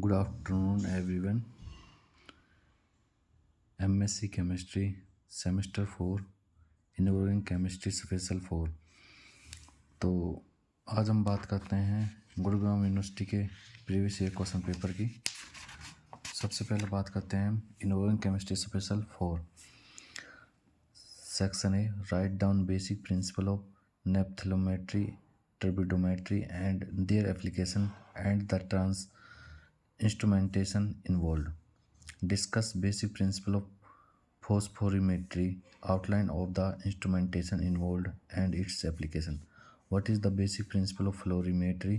Good afternoon, everyone. MSc Chemistry Semester 4 Inorganic Chemistry Special 4। तो आज हम बात करते हैं गुड़गांव यूनिवर्सिटी के प्रीवियस ईयर क्वेश्चन पेपर की। सबसे पहले बात करते हैं inorganic chemistry special 4। Section A, write down basic principle of nephelometry, turbidimetry and their application and the terms instrumentation involved. Discuss basic principle of phosphorimetry, outline of the instrumentation involved and its application. What is the basic principle of fluorimetry?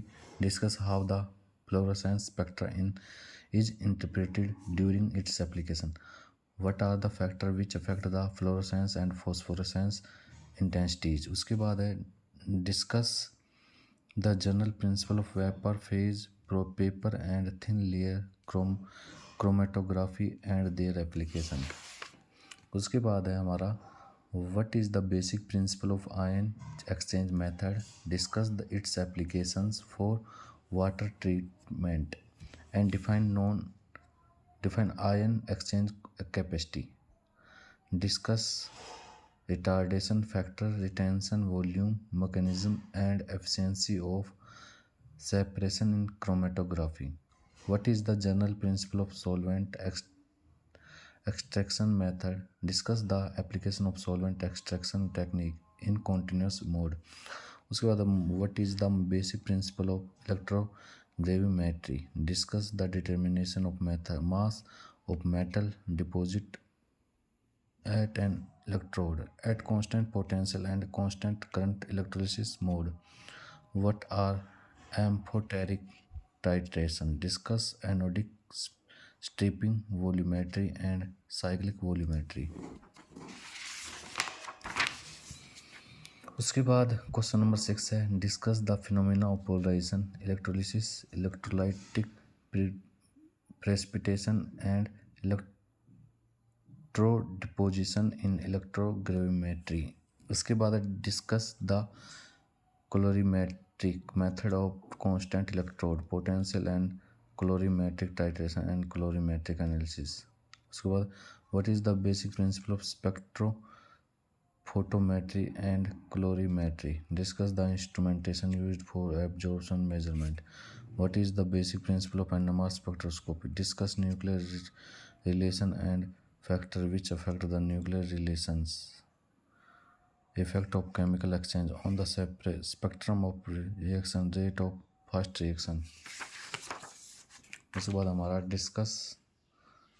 Discuss how the fluorescence spectra is interpreted during its application. What are the factors which affect the fluorescence and phosphorescence intensities? उसके बाद है discuss the general principle of vapor phase, paper and thin layer chromatography and their application. उसके बाद है हमारा what is the basic principle of ion exchange method, discuss its applications for water treatment and define ion exchange capacity. Discuss retardation factor, retention volume, mechanism and efficiency of separation in chromatography. What is the general principle of solvent extraction method? Discuss the application of solvent extraction technique in continuous mode. उसके बाद what is the basic principle of electrogravimetry? Discuss the determination of mass of metal deposit at an electrode at constant potential and constant current electrolysis mode. What are amphoteric titration? Discuss anodic stripping volumetry and cyclic volumetry. उसके बाद question number 6 है discuss the phenomena of polarization, electrolysis, electrolytic precipitation and electro deposition in electrogravimetry. उसके बाद discuss the colorimetric method of constant electrode potential and colorimetric titration and colorimetric analysis. उसके बाद what is the basic principle of spectrophotometry and colorimetry? Discuss the instrumentation used for absorption measurement. What is the basic principle of NMR spectroscopy? Discuss nuclear relation and factor which affect the nuclear relations. Effect of chemical exchange on the spectrum of reaction rate of first reaction. उसके बाद हमारा discuss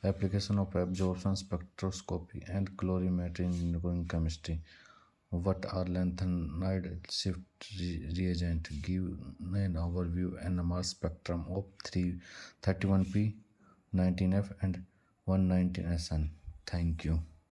application of absorption spectroscopy and colorimetry in inorganic chemistry. What are lanthanide shift reagent? Give an overview NMR spectrum of 31P, 19F and 119SN. Thank you.